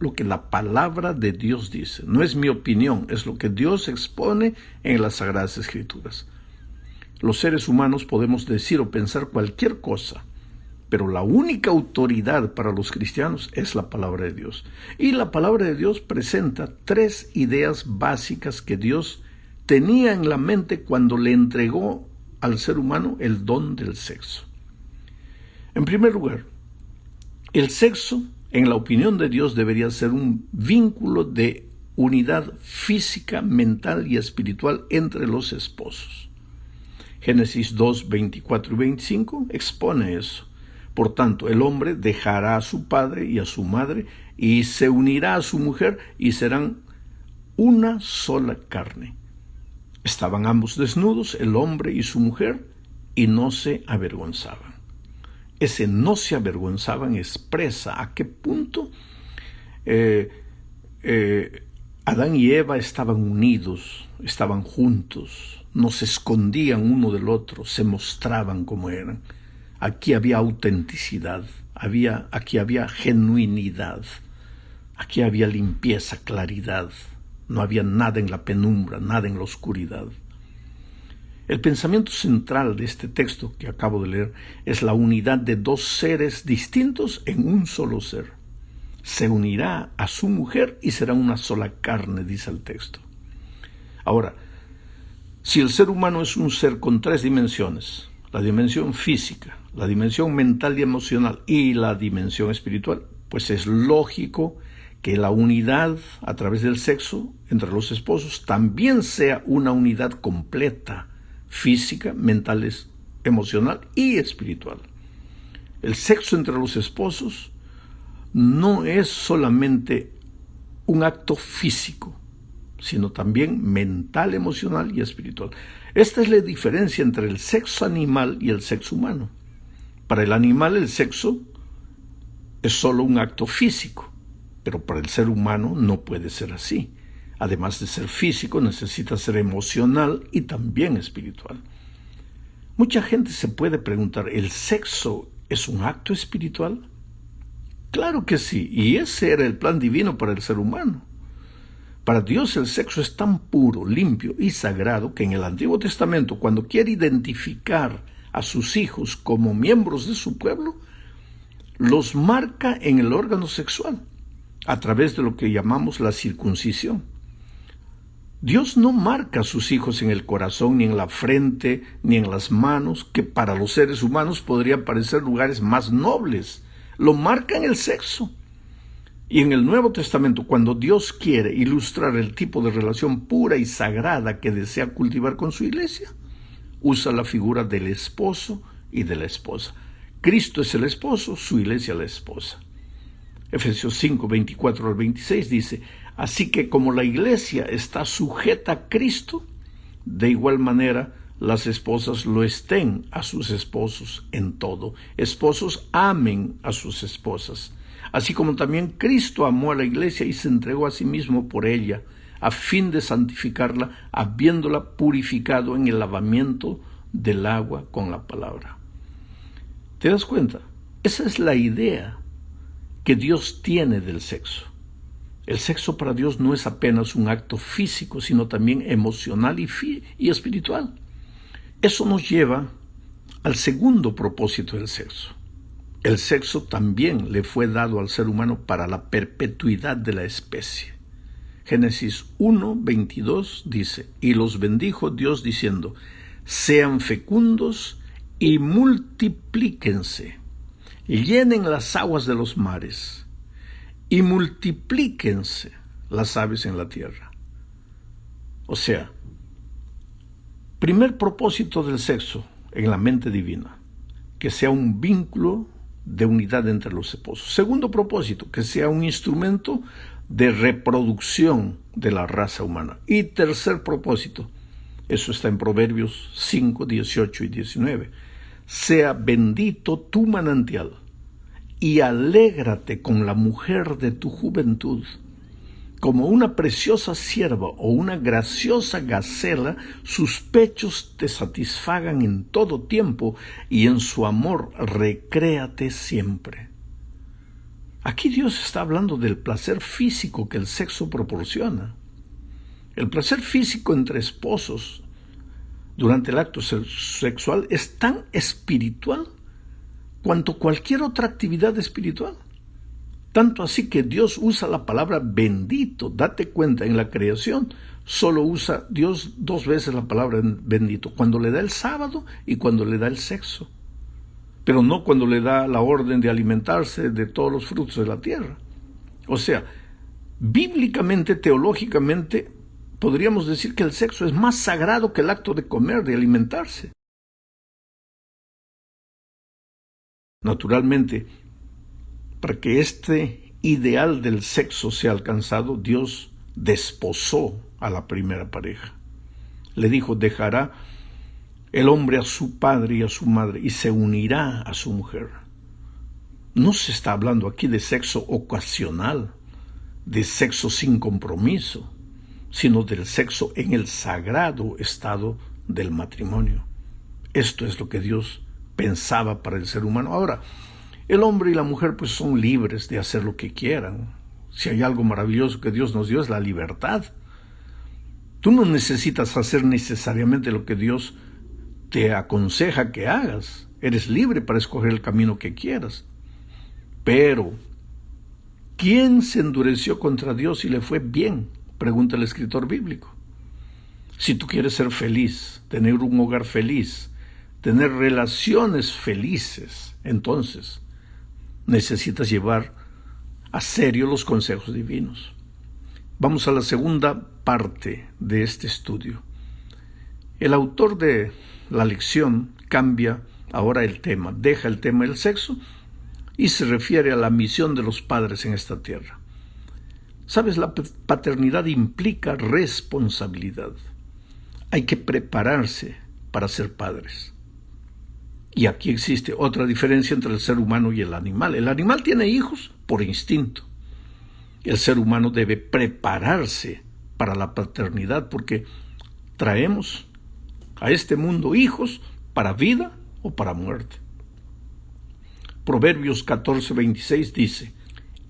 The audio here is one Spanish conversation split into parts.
lo que la palabra de Dios dice. No es mi opinión, es lo que Dios expone en las Sagradas Escrituras. Los seres humanos podemos decir o pensar cualquier cosa, pero la única autoridad para los cristianos es la palabra de Dios. Y la palabra de Dios presenta 3 ideas básicas que Dios tenía en la mente cuando le entregó al ser humano el don del sexo. En primer lugar, el sexo, en la opinión de Dios, debería ser un vínculo de unidad física, mental y espiritual entre los esposos. Génesis 2, 24 y 25 expone eso. Por tanto, el hombre dejará a su padre y a su madre y se unirá a su mujer y serán una sola carne. Estaban ambos desnudos, el hombre y su mujer, y no se avergonzaban. Ese no se avergonzaban expresa a qué punto Adán y Eva estaban unidos, estaban juntos, no se escondían uno del otro, se mostraban como eran. Aquí había autenticidad, aquí había genuinidad, aquí había limpieza, claridad, no había nada en la penumbra, nada en la oscuridad. El pensamiento central de este texto que acabo de leer es la unidad de 2 seres distintos en un solo ser. Se unirá a su mujer y será una sola carne, dice el texto. Ahora, si el ser humano es un ser con 3 dimensiones, la dimensión física, la dimensión mental y emocional y la dimensión espiritual, pues es lógico que la unidad a través del sexo entre los esposos también sea una unidad completa, física, mental, emocional y espiritual. El sexo entre los esposos no es solamente un acto físico, sino también mental, emocional y espiritual. Esta es la diferencia entre el sexo animal y el sexo humano. Para el animal el sexo es solo un acto físico, pero para el ser humano no puede ser así. Además de ser físico, necesita ser emocional y también espiritual. Mucha gente se puede preguntar, ¿el sexo es un acto espiritual? Claro que sí, y ese era el plan divino para el ser humano. Para Dios el sexo es tan puro, limpio y sagrado que en el Antiguo Testamento, cuando quiere identificar a sus hijos como miembros de su pueblo, los marca en el órgano sexual, a través de lo que llamamos la circuncisión. Dios no marca a sus hijos en el corazón, ni en la frente, ni en las manos, que para los seres humanos podrían parecer lugares más nobles. Lo marca en el sexo. Y en el Nuevo Testamento, cuando Dios quiere ilustrar el tipo de relación pura y sagrada que desea cultivar con su iglesia, usa la figura del esposo y de la esposa. Cristo es el esposo, su iglesia la esposa. Efesios 5, 24 al 26 dice, así que como la iglesia está sujeta a Cristo, de igual manera las esposas lo estén a sus esposos en todo. Esposos, amen a sus esposas, así como también Cristo amó a la iglesia y se entregó a sí mismo por ella, a fin de santificarla, habiéndola purificado en el lavamiento del agua con la palabra. ¿Te das cuenta? Esa es la idea que Dios tiene del sexo. El sexo para Dios no es apenas un acto físico, sino también emocional y espiritual. Eso nos lleva al segundo propósito del sexo. El sexo también le fue dado al ser humano para la perpetuidad de la especie. Génesis 1, 22 dice, y los bendijo Dios diciendo, sean fecundos y multiplíquense, llenen las aguas de los mares y multiplíquense las aves en la tierra. O sea, primer propósito del sexo en la mente divina, que sea un vínculo de unidad entre los esposos. Segundo propósito, que sea un instrumento de reproducción de la raza humana. Y tercer propósito, eso está en Proverbios 5, 18 y 19, sea bendito tu manantial y alégrate con la mujer de tu juventud. Como una preciosa sierva o una graciosa gacela, sus pechos te satisfagan en todo tiempo y en su amor recréate siempre. Aquí Dios está hablando del placer físico que el sexo proporciona. El placer físico entre esposos durante el acto sexual es tan espiritual cuanto cualquier otra actividad espiritual. Tanto así que Dios usa la palabra bendito. Date cuenta, en la creación solo usa Dios 2 veces la palabra bendito, cuando le da el sábado y cuando le da el sexo. Pero no cuando le da la orden de alimentarse de todos los frutos de la tierra. O sea, bíblicamente, teológicamente, podríamos decir que el sexo es más sagrado que el acto de comer, de alimentarse. Naturalmente, para que este ideal del sexo sea alcanzado, Dios desposó a la primera pareja. Le dijo, dejará el hombre a su padre y a su madre y se unirá a su mujer. No se está hablando aquí de sexo ocasional, de sexo sin compromiso, sino del sexo en el sagrado estado del matrimonio. Esto es lo que Dios pensaba para el ser humano. Ahora, el hombre y la mujer pues son libres de hacer lo que quieran. Si hay algo maravilloso que Dios nos dio es la libertad. Tú no necesitas hacer necesariamente lo que Dios te aconseja que hagas. Eres libre para escoger el camino que quieras. Pero, ¿quién se endureció contra Dios y le fue bien? Pregunta el escritor bíblico. Si tú quieres ser feliz, tener un hogar feliz, tener relaciones felices, entonces necesitas llevar a serio los consejos divinos. Vamos a la segunda parte de este estudio. El autor de la lección cambia ahora el tema, deja el tema del sexo y se refiere a la misión de los padres en esta tierra. ¿Sabes? La paternidad implica responsabilidad. Hay que prepararse para ser padres. Y aquí existe otra diferencia entre el ser humano y el animal. El animal tiene hijos por instinto. El ser humano debe prepararse para la paternidad porque traemos a este mundo hijos para vida o para muerte. Proverbios 14:26 dice,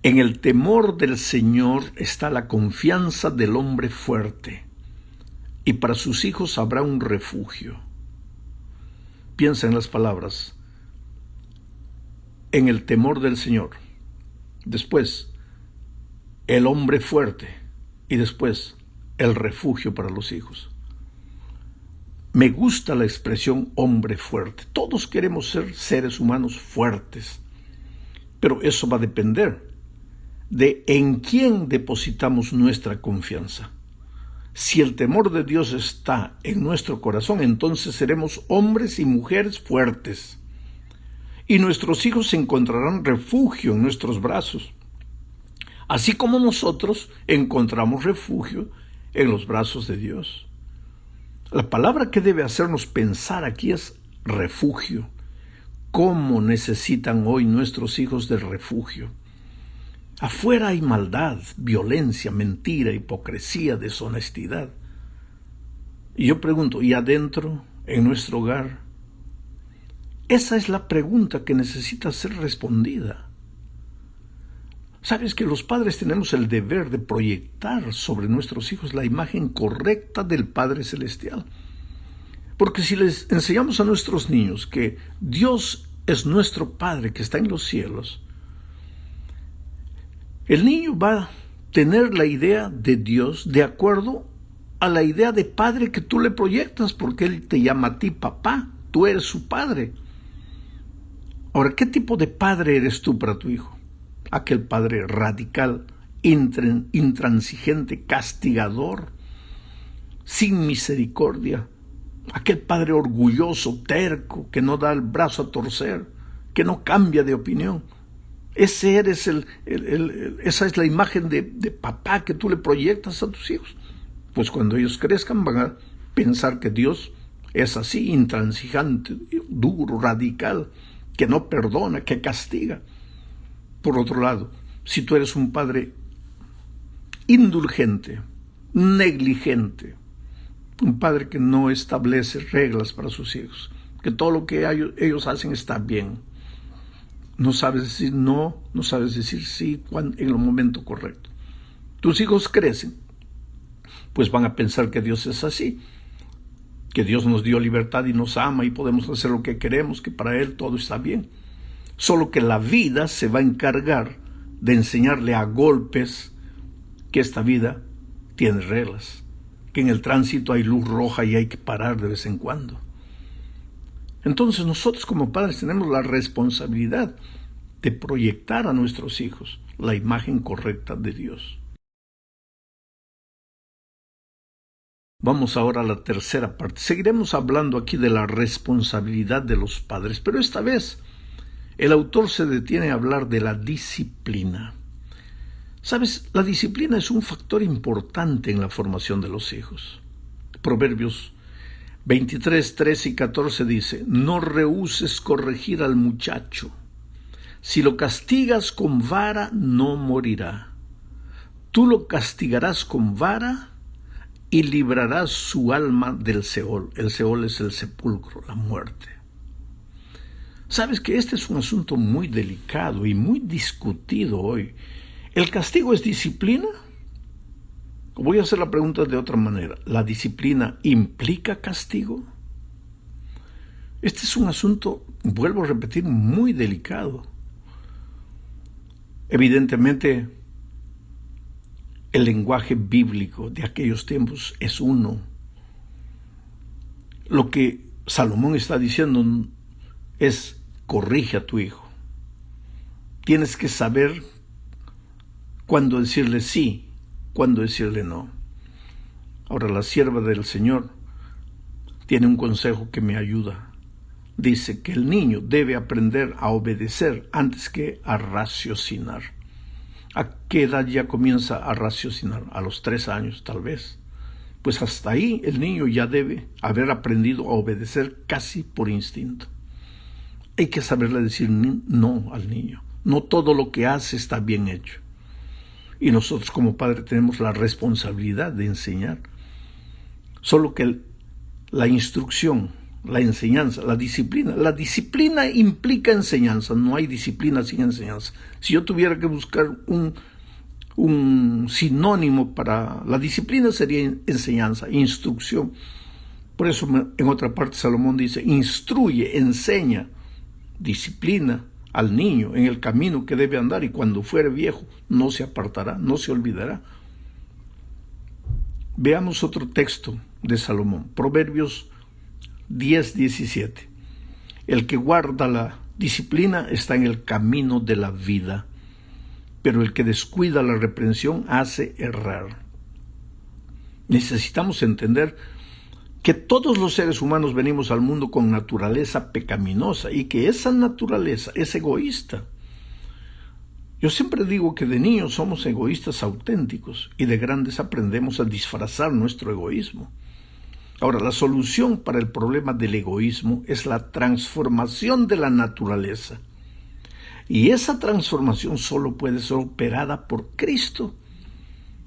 en el temor del Señor está la confianza del hombre fuerte, y para sus hijos habrá un refugio. Piensa en las palabras, en el temor del Señor, después el hombre fuerte y después el refugio para los hijos. Me gusta la expresión hombre fuerte. Todos queremos ser seres humanos fuertes, pero eso va a depender de en quién depositamos nuestra confianza. Si el temor de Dios está en nuestro corazón, entonces seremos hombres y mujeres fuertes. Y nuestros hijos encontrarán refugio en nuestros brazos, así como nosotros encontramos refugio en los brazos de Dios. La palabra que debe hacernos pensar aquí es refugio. ¿Cómo necesitan hoy nuestros hijos de refugio? Afuera hay maldad, violencia, mentira, hipocresía, deshonestidad. Y yo pregunto, ¿y adentro, en nuestro hogar? Esa es la pregunta que necesita ser respondida. Sabes que los padres tenemos el deber de proyectar sobre nuestros hijos la imagen correcta del Padre Celestial. Porque si les enseñamos a nuestros niños que Dios es nuestro Padre que está en los cielos, el niño va a tener la idea de Dios de acuerdo a la idea de padre que tú le proyectas, porque Él te llama a ti papá, tú eres su padre. Ahora, ¿qué tipo de padre eres tú para tu hijo? Aquel padre radical, intransigente, castigador, sin misericordia. Aquel padre orgulloso, terco, que no da el brazo a torcer, que no cambia de opinión. Esa es la imagen de papá que tú le proyectas a tus hijos. Pues cuando ellos crezcan van a pensar que Dios es así, intransigente, duro, radical, que no perdona, que castiga. Por otro lado, si tú eres un padre indulgente, negligente, un padre que no establece reglas para sus hijos, que todo lo que ellos hacen está bien, No sabes decir no, no sabes decir sí en el momento correcto. Tus hijos crecen, pues van a pensar que Dios es así, que Dios nos dio libertad y nos ama y podemos hacer lo que queremos, que para Él todo está bien. Solo que la vida se va a encargar de enseñarle a golpes que esta vida tiene reglas, que en el tránsito hay luz roja y hay que parar de vez en cuando. Entonces nosotros como padres tenemos la responsabilidad de proyectar a nuestros hijos la imagen correcta de Dios. Vamos ahora a la tercera parte. Seguiremos hablando aquí de la responsabilidad de los padres, pero esta vez el autor se detiene a hablar de la disciplina. ¿Sabes? La disciplina es un factor importante en la formación de los hijos. Proverbios 23, 13 y 14 dice: no rehúses corregir al muchacho. Si lo castigas con vara, no morirá. Tú lo castigarás con vara y librarás su alma del Seol. El Seol es el sepulcro, la muerte. Sabes que este es un asunto muy delicado y muy discutido hoy. ¿El castigo es disciplina? Voy a hacer la pregunta de otra manera. ¿La disciplina implica castigo? Este es un asunto, vuelvo a repetir, muy delicado. Evidentemente, el lenguaje bíblico de aquellos tiempos es uno. Lo que Salomón está diciendo es: corrige a tu hijo. Tienes que saber cuándo decirle sí, cuándo decirle no. Ahora, la sierva del Señor tiene un consejo que me ayuda. Dice que el niño debe aprender a obedecer antes que a raciocinar. ¿A qué edad ya comienza a raciocinar? A los 3 años, tal vez. Pues hasta ahí el niño ya debe haber aprendido a obedecer casi por instinto. Hay que saberle decir no al niño. No todo lo que hace está bien hecho. Y nosotros como padres tenemos la responsabilidad de enseñar. Solo que la instrucción, la enseñanza, la disciplina implica enseñanza. No hay disciplina sin enseñanza. Si yo tuviera que buscar un sinónimo para la disciplina, sería enseñanza, instrucción. Por eso en otra parte Salomón dice: instruye, enseña, disciplina al niño en el camino que debe andar, y cuando fuere viejo no se apartará, no se olvidará. Veamos otro texto de Salomón, Proverbios 10, 17. El que guarda la disciplina está en el camino de la vida, pero el que descuida la reprensión hace errar. Necesitamos entender que todos los seres humanos venimos al mundo con naturaleza pecaminosa y que esa naturaleza es egoísta. Yo siempre digo que de niños somos egoístas auténticos y de grandes aprendemos a disfrazar nuestro egoísmo. Ahora, la solución para el problema del egoísmo es la transformación de la naturaleza. Y esa transformación solo puede ser operada por Cristo.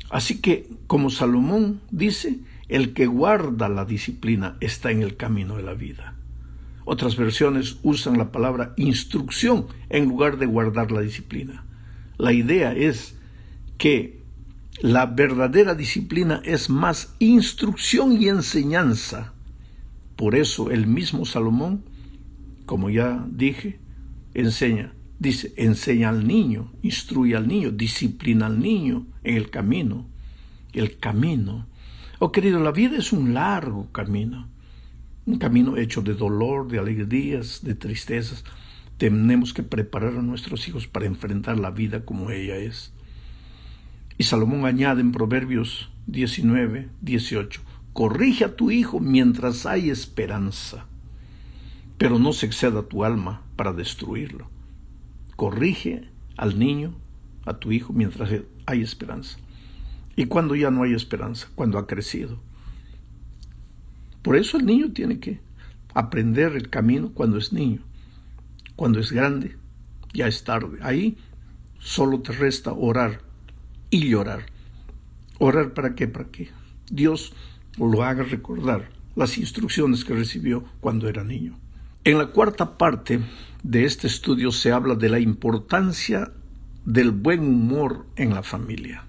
Así que, como Salomón dice, el que guarda la disciplina está en el camino de la vida. Otras versiones usan la palabra instrucción en lugar de guardar la disciplina. La idea es que la verdadera disciplina es más instrucción y enseñanza. Por eso el mismo Salomón, como ya dije, dice, enseña al niño, instruye al niño, disciplina al niño en el camino. El camino. Oh, querido, la vida es un largo camino. Un camino hecho de dolor, de alegrías, de tristezas. Tenemos que preparar a nuestros hijos para enfrentar la vida como ella es. Y Salomón añade en Proverbios 19, 18, corrige a tu hijo mientras hay esperanza, pero no se exceda tu alma para destruirlo. Corrige al niño, a tu hijo, mientras hay esperanza. ¿Y cuando ya no hay esperanza? Cuando ha crecido. Por eso el niño tiene que aprender el camino cuando es niño. Cuando es grande, ya es tarde. Ahí solo te resta orar y llorar. ¿Orar para qué? Para que Dios lo haga recordar las instrucciones que recibió cuando era niño. En la cuarta parte de este estudio se habla de la importancia del buen humor en la familia.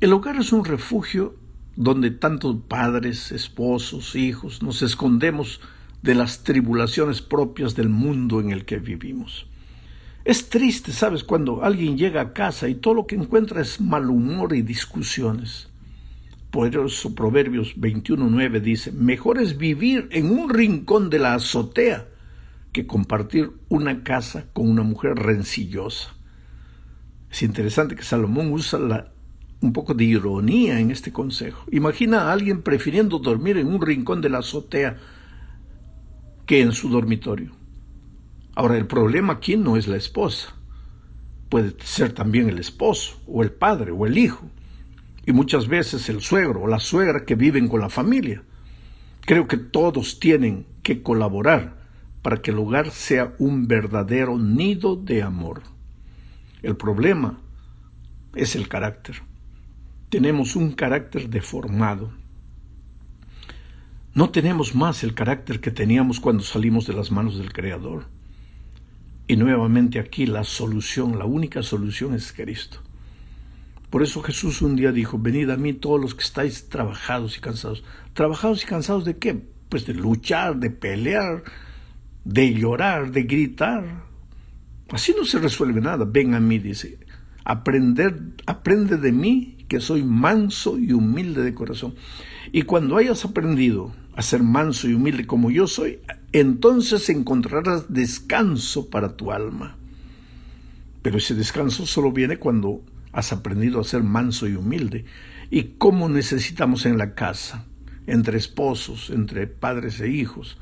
El hogar es un refugio donde tantos padres, esposos, hijos nos escondemos de las tribulaciones propias del mundo en el que vivimos. Es triste, ¿sabes?, cuando alguien llega a casa y todo lo que encuentra es mal humor y discusiones. Por eso Proverbios 21:9 dice: mejor es vivir en un rincón de la azotea que compartir una casa con una mujer rencillosa. Es interesante que Salomón usa un poco de ironía en este consejo. Imagina a alguien prefiriendo dormir en un rincón de la azotea que en su dormitorio. Ahora, el problema aquí no es la esposa. Puede ser también el esposo, o el padre, o el hijo. Y muchas veces el suegro o la suegra que viven con la familia. Creo que todos tienen que colaborar para que el hogar sea un verdadero nido de amor. El problema es el carácter. Tenemos un carácter deformado. No tenemos más el carácter que teníamos cuando salimos de las manos del Creador. Y nuevamente aquí la única solución es Cristo. Por eso Jesús un día dijo: venid a mí todos los que estáis trabajados y cansados. ¿Trabajados y cansados de qué? Pues de luchar, de pelear, de llorar, de gritar. Así no se resuelve nada. Ven a mí, dice. Aprende de mí, que soy manso y humilde de corazón. Y cuando hayas aprendido a ser manso y humilde como yo soy, entonces encontrarás descanso para tu alma. Pero ese descanso solo viene cuando has aprendido a ser manso y humilde. ¿Y cómo necesitamos en la casa, entre esposos, entre padres e hijos?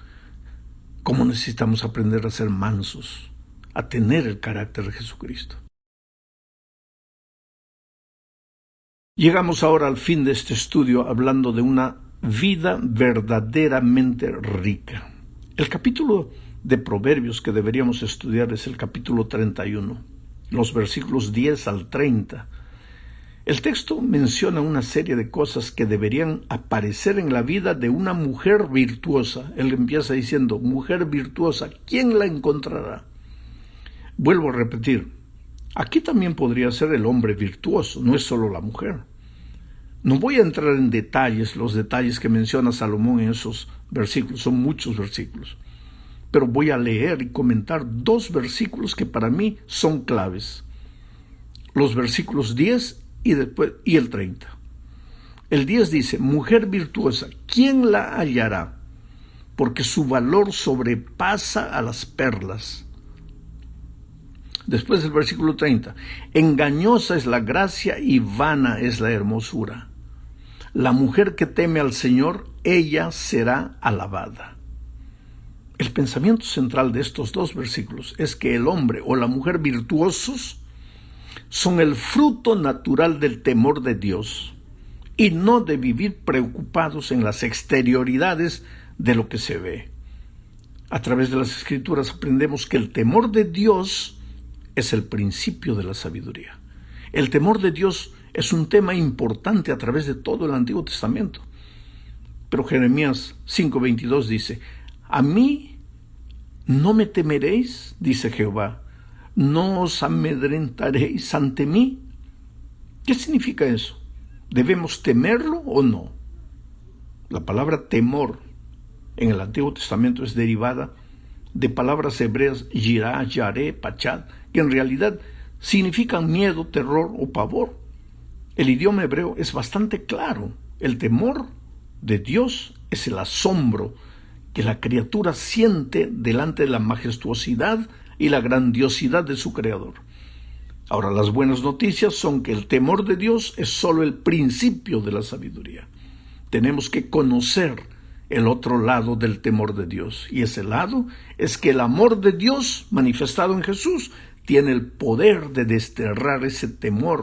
¿Cómo necesitamos aprender a ser mansos, a tener el carácter de Jesucristo? Llegamos ahora al fin de este estudio hablando de una vida verdaderamente rica. El capítulo de Proverbios que deberíamos estudiar es el capítulo 31, los versículos 10 al 30. El texto menciona una serie de cosas que deberían aparecer en la vida de una mujer virtuosa. Él empieza diciendo: mujer virtuosa, ¿quién la encontrará? Vuelvo a repetir, aquí también podría ser el hombre virtuoso, no es solo la mujer. No voy a entrar en detalles, los detalles que menciona Salomón en esos versículos, son muchos versículos. Pero voy a leer y comentar dos versículos que para mí son claves. Los versículos 10 y el 30. El 10 dice: mujer virtuosa, ¿quién la hallará? Porque su valor sobrepasa a las perlas. Después del versículo 30, engañosa es la gracia y vana es la hermosura. La mujer que teme al Señor, ella será alabada. El pensamiento central de estos dos versículos es que el hombre o la mujer virtuosos son el fruto natural del temor de Dios y no de vivir preocupados en las exterioridades de lo que se ve. A través de las Escrituras aprendemos que el temor de Dios es el principio de la sabiduría. El temor de Dios es un tema importante a través de todo el Antiguo Testamento. Pero Jeremías 5:22 dice: a mí no me temeréis, dice Jehová, no os amedrentaréis ante mí. ¿Qué significa eso? ¿Debemos temerlo o no? La palabra temor en el Antiguo Testamento es derivada de palabras hebreas yirá, yaré, pachad, que en realidad significan miedo, terror o pavor. El idioma hebreo es bastante claro. El temor de Dios es el asombro que la criatura siente delante de la majestuosidad y la grandiosidad de su Creador. Ahora, las buenas noticias son que el temor de Dios es solo el principio de la sabiduría. Tenemos que conocer el otro lado del temor de Dios, y ese lado es que el amor de Dios manifestado en Jesús tiene el poder de desterrar ese temor.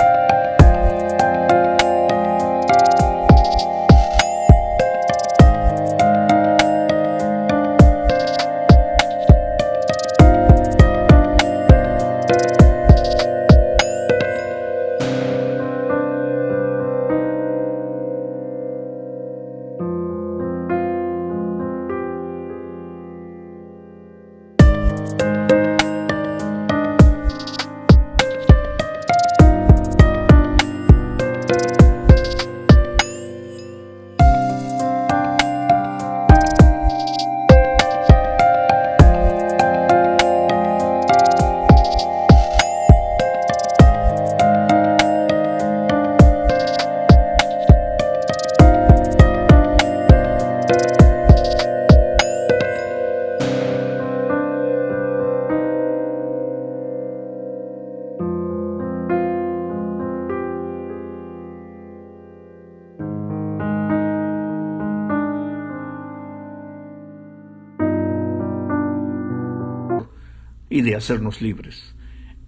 Y de hacernos libres.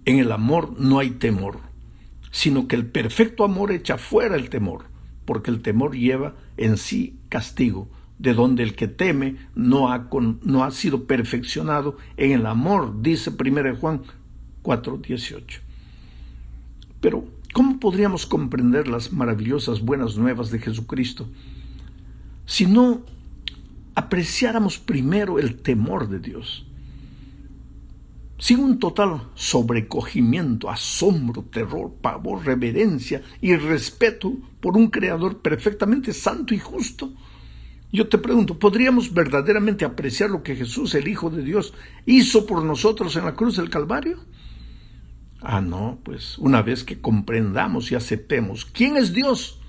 En el amor no hay temor, sino que el perfecto amor echa fuera el temor, porque el temor lleva en sí castigo, de donde el que teme no ha sido perfeccionado en el amor, dice 1 Juan 4:18. Pero, ¿cómo podríamos comprender las maravillosas buenas nuevas de Jesucristo si no apreciáramos primero el temor de Dios? Sin un total sobrecogimiento, asombro, terror, pavor, reverencia y respeto por un Creador perfectamente santo y justo, yo te pregunto, ¿podríamos verdaderamente apreciar lo que Jesús, el Hijo de Dios, hizo por nosotros en la cruz del Calvario? No, pues una vez que comprendamos y aceptemos quién es Dios,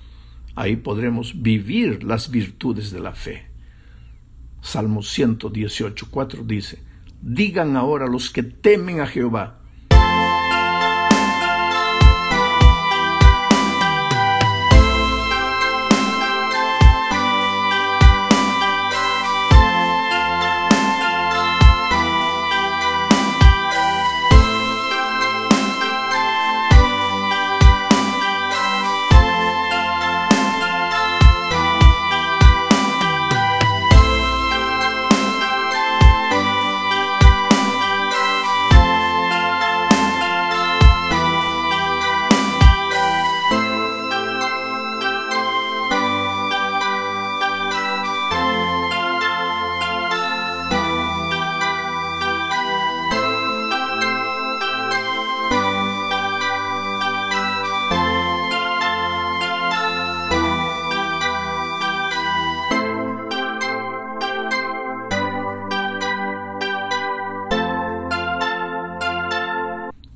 ahí podremos vivir las virtudes de la fe. Salmo 118:4 dice: digan ahora los que temen a Jehová.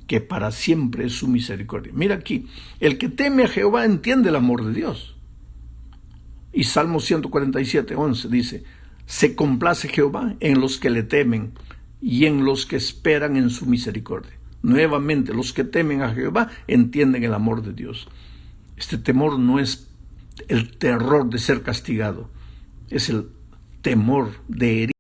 Que para siempre es su misericordia. Mira aquí, el que teme a Jehová entiende el amor de Dios. Y Salmo 147:11 dice: se complace Jehová en los que le temen y en los que esperan en su misericordia. Nuevamente, los que temen a Jehová entienden el amor de Dios. Este temor no es el terror de ser castigado, es el temor de herir.